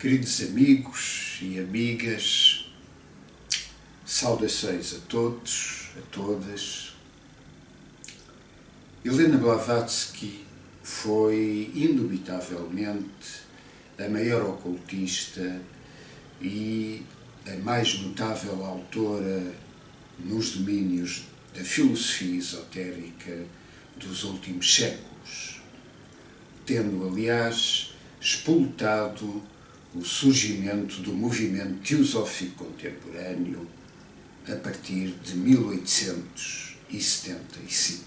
Queridos amigos e amigas, saudações a todos, a todas. Helena Blavatsky foi, indubitavelmente, a maior ocultista e a mais notável autora nos domínios da filosofia esotérica dos últimos séculos, tendo, aliás, expultado o surgimento do movimento teosófico contemporâneo a partir de 1875.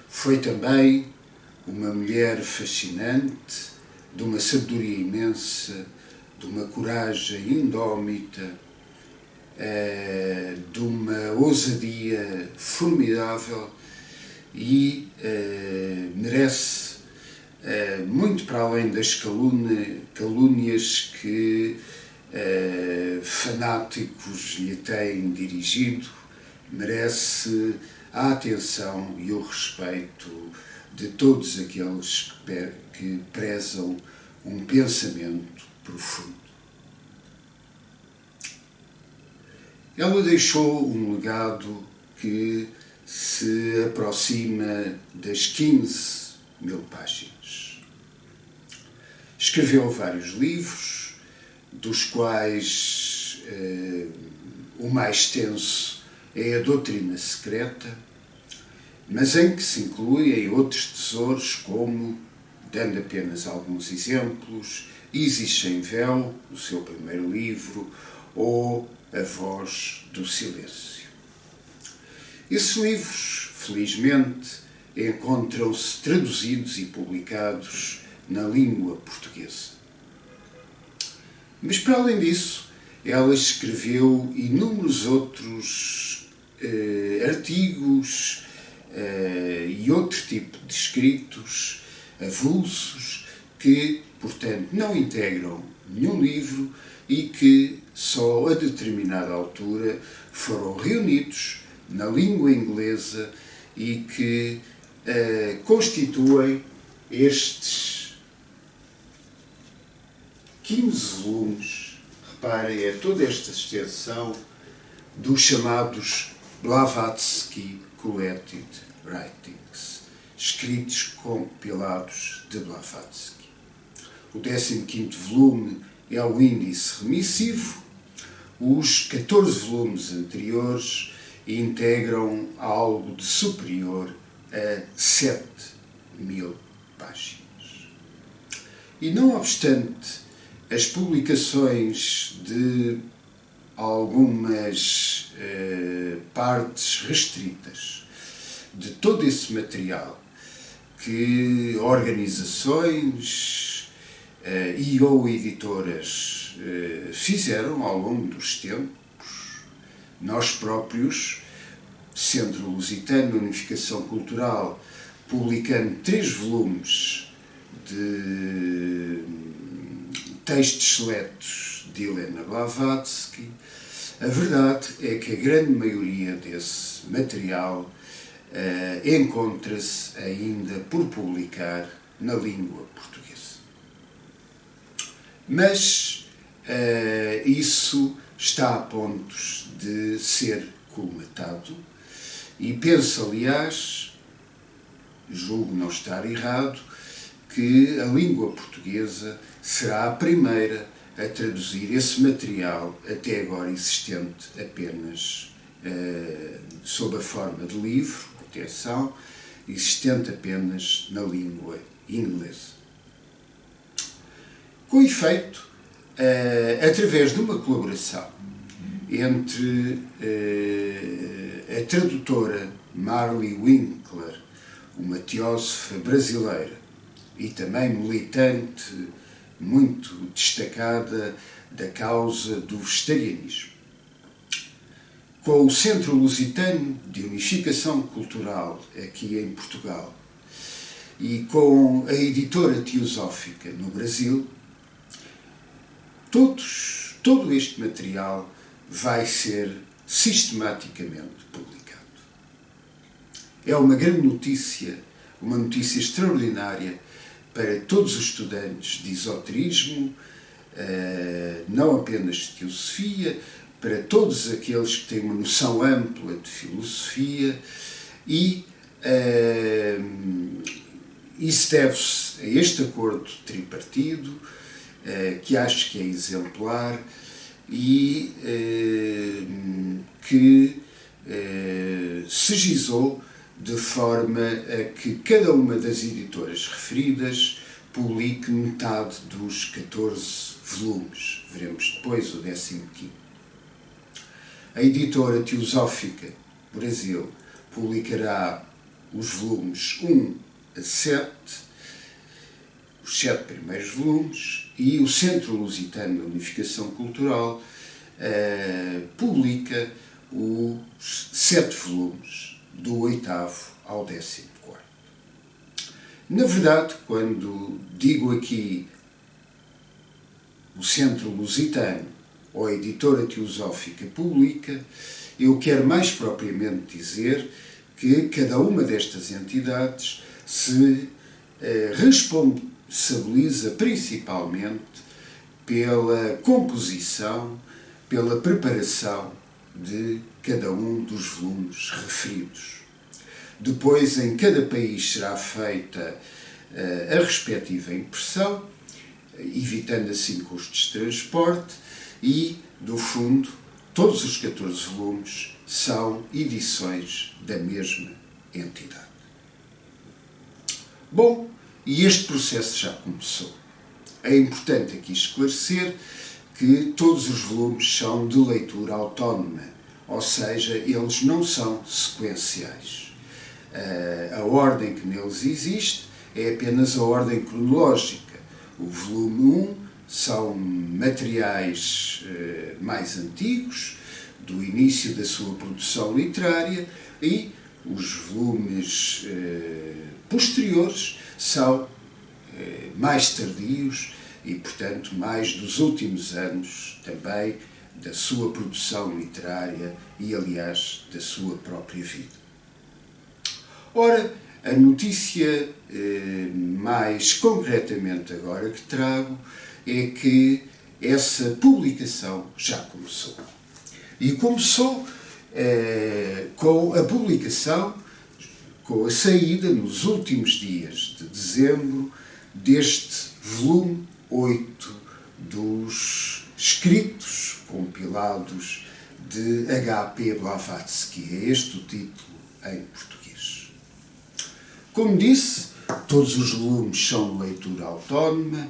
Foi também uma mulher fascinante, de uma sabedoria imensa, de uma coragem indómita, de uma ousadia formidável e merece muito para além das calúnias que fanáticos lhe têm dirigido, merece a atenção e o respeito de todos aqueles que prezam um pensamento profundo. Ela deixou um legado que se aproxima das 15.000 páginas. Escreveu vários livros, dos quais o mais extenso é a Doutrina Secreta, mas em que se incluem outros tesouros como, dando apenas alguns exemplos, Isis Sem Véu, o seu primeiro livro, ou A Voz do Silêncio. Esses livros, felizmente, encontram-se traduzidos e publicados na língua portuguesa. Mas, para além disso, ela escreveu inúmeros outros artigos e outro tipo de escritos avulsos que, portanto, não integram nenhum livro e que só a determinada altura foram reunidos na língua inglesa e que constituem estes 15 volumes, reparem, é toda esta extensão dos chamados Blavatsky Collected Writings, escritos compilados de Blavatsky. O 15º volume é o índice remissivo, os 14 volumes anteriores integram algo de superior a 7.000 páginas. E não obstante as publicações de algumas partes restritas de todo esse material que organizações e ou editoras fizeram ao longo dos tempos, nós próprios, Centro Lusitano de Unificação Cultural, publicando 3 volumes de textos seletos de Helena Blavatsky, a verdade é que a grande maioria desse material encontra-se ainda por publicar na língua portuguesa. Mas isso está a pontos de ser colmatado e penso, aliás, julgo não estar errado, que a língua portuguesa será a primeira a traduzir esse material até agora existente apenas sob a forma de livro, atenção, existente apenas na língua inglesa. Com efeito, através de uma colaboração entre a tradutora Marley Winkler, uma teósofa brasileira e também militante muito destacada da causa do vegetarianismo, com o Centro Lusitano de Unificação Cultural aqui em Portugal e com a editora teosófica no Brasil, todo este material vai ser sistematicamente publicado. É uma grande notícia, uma notícia extraordinária para todos os estudantes de esoterismo, não apenas de teosofia, para todos aqueles que têm uma noção ampla de filosofia, e isso deve-se a este acordo tripartido, que acho que é exemplar e que se gizou de forma a que cada uma das editoras referidas publique metade dos 14 volumes. Veremos depois o 15º. A editora Teosófica Brasil publicará os volumes 1 a 7, os 7 primeiros volumes, e o Centro Lusitano de Unificação Cultural publica os 7 volumes, do 8º ao 14º. Na verdade, quando digo aqui o Centro Lusitano ou a editora Teosófica publica, eu quero mais propriamente dizer que cada uma destas entidades se responsabiliza principalmente pela composição, pela preparação de cada um dos volumes referidos. Depois, em cada país será feita a respectiva impressão, evitando assim custos de transporte, e, no fundo, todos os 14 volumes são edições da mesma entidade. Bom, e este processo já começou. É importante aqui esclarecer que todos os volumes são de leitura autónoma, ou seja, eles não são sequenciais. A ordem que neles existe é apenas a ordem cronológica. O volume 1 são materiais mais antigos, do início da sua produção literária, e os volumes posteriores são mais tardios e, portanto, mais dos últimos anos também da sua produção literária e, aliás, da sua própria vida. Ora, a notícia mais concretamente agora que trago é que essa publicação já começou. E começou com a publicação, com a saída nos últimos dias de dezembro deste volume 8 dos escritos compilados de H.P. Blavatsky. É este o título em português. Como disse, todos os volumes são de leitura autónoma,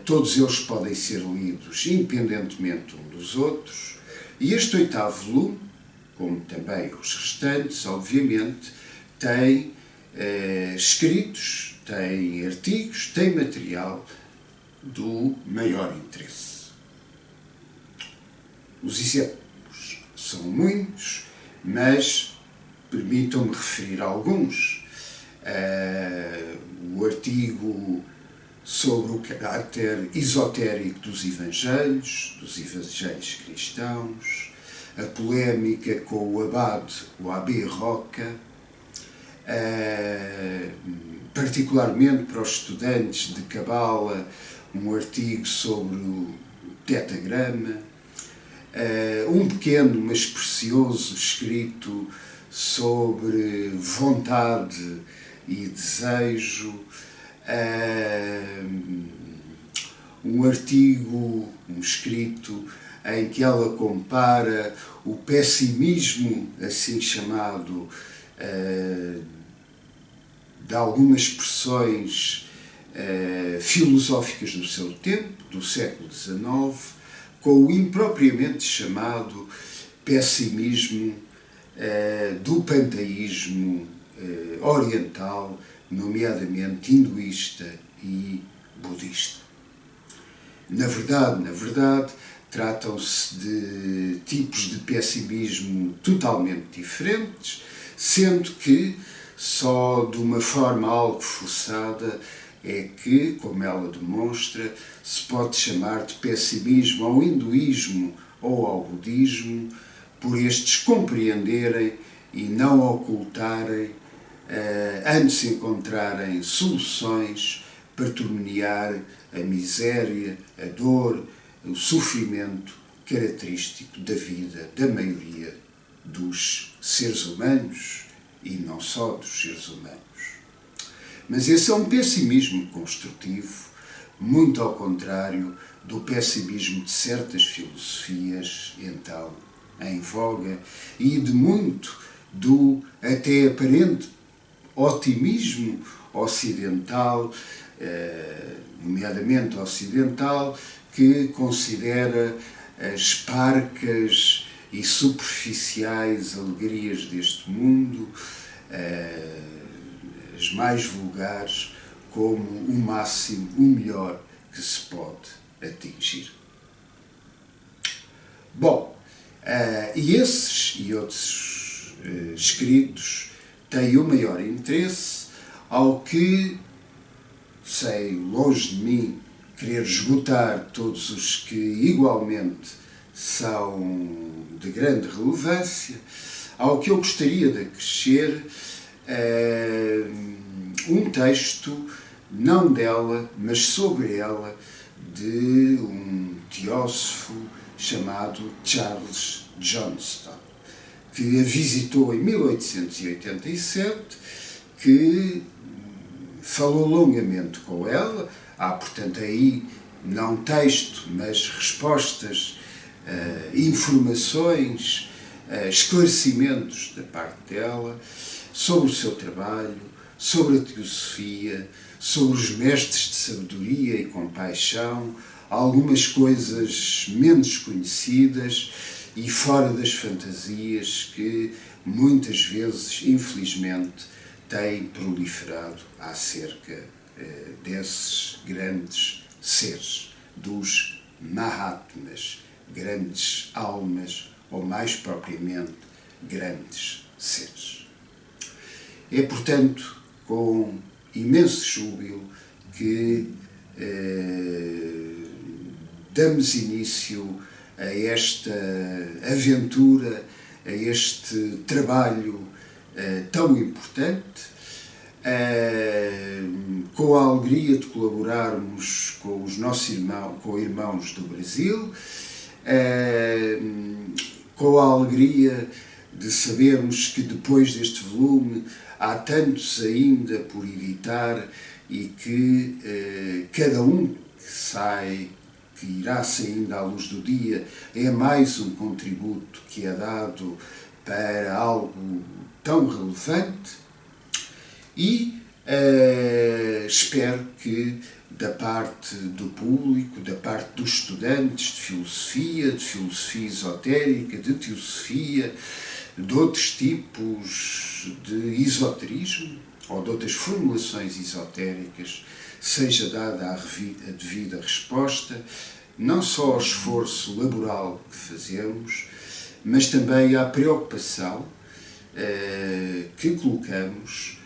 todos eles podem ser lidos independentemente um dos outros, e este 8º volume, como também os restantes, obviamente, tem escritos, tem artigos, tem material do maior interesse. Os exemplos são muitos, mas permitam-me referir alguns. O artigo sobre o caráter esotérico dos evangelhos cristãos, a polémica com o abade, o A.B. Roca, particularmente para os estudantes de Cabala, um artigo sobre o tetagrama, um pequeno, mas precioso escrito sobre vontade e desejo, um artigo, um escrito, em que ela compara o pessimismo, assim chamado, de algumas expressões filosóficas do seu tempo, do século XIX, com o impropriamente chamado pessimismo do panteísmo oriental, nomeadamente hinduísta e budista. Na verdade, tratam-se de tipos de pessimismo totalmente diferentes, sendo que só de uma forma algo forçada é que, como ela demonstra, se pode chamar de pessimismo ao hinduísmo ou ao budismo, por estes compreenderem e não ocultarem antes encontrarem soluções para tornear a miséria, a dor, o sofrimento característico da vida da maioria dos seres humanos e não só dos seres humanos. Mas esse é um pessimismo construtivo, muito ao contrário do pessimismo de certas filosofias, então, em voga, e de muito do até aparente otimismo ocidental, nomeadamente ocidental, que considera as parcas e superficiais alegrias deste mundo, as mais vulgares, como o máximo, o melhor que se pode atingir. Bom, e esses e outros escritos têm o maior interesse, ao que sei, longe de mim, querer esgotar todos os que igualmente são de grande relevância, ao que eu gostaria de acrescer um texto, não dela, mas sobre ela, de um teósofo chamado Charles Johnston, que a visitou em 1887, que falou longamente com ela. Há, portanto, aí não texto, mas respostas, informações, esclarecimentos da parte dela sobre o seu trabalho, sobre a teosofia, sobre os mestres de sabedoria e compaixão, algumas coisas menos conhecidas e fora das fantasias que muitas vezes, infelizmente, têm proliferado acerca desses grandes seres, dos Mahatmas, grandes almas, ou mais propriamente, grandes seres. É, portanto, com imenso júbilo que damos início a esta aventura, a este trabalho tão importante, com a alegria de colaborarmos com os nossos irmãos do Brasil, com a alegria de sabermos que depois deste volume há tantos ainda por editar e que cada um que irá saindo à luz do dia, é mais um contributo que é dado para algo tão relevante e espero que da parte do público, da parte dos estudantes de filosofia esotérica, de teosofia, de outros tipos de esoterismo ou de outras formulações esotéricas, seja dada a devida resposta, não só ao esforço laboral que fazemos, mas também à preocupação que colocamos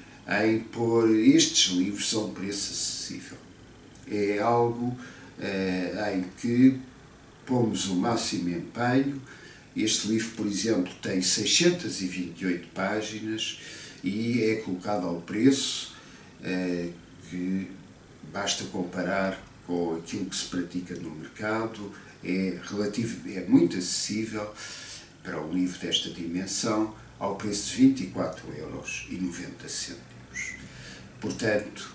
em pôr estes livros a um preço acessível. É algo em que pomos o máximo empenho. Este livro, por exemplo, tem 628 páginas e é colocado ao preço que basta comparar com aquilo que se pratica no mercado. É muito acessível para um livro desta dimensão, ao preço de 24,90€. Portanto,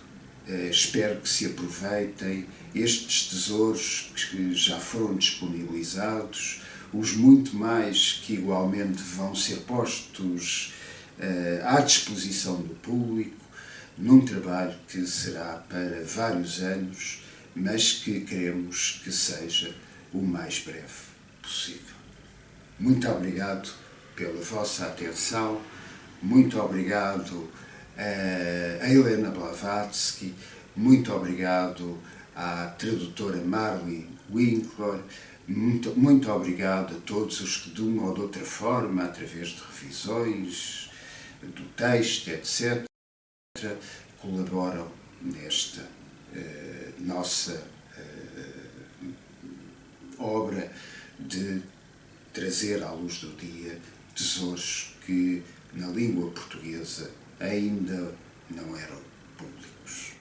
espero que se aproveitem estes tesouros que já foram disponibilizados, os muito mais que igualmente vão ser postos à disposição do público, num trabalho que será para vários anos, mas que queremos que seja o mais breve possível. Muito obrigado pela vossa atenção, muito obrigado a Helena Blavatsky, muito obrigado à tradutora Marley Winkler, muito obrigado a todos os que de uma ou de outra forma, através de revisões do texto, etc., colaboram nesta nossa obra de trazer à luz do dia tesouros que na língua portuguesa ainda não eram públicos.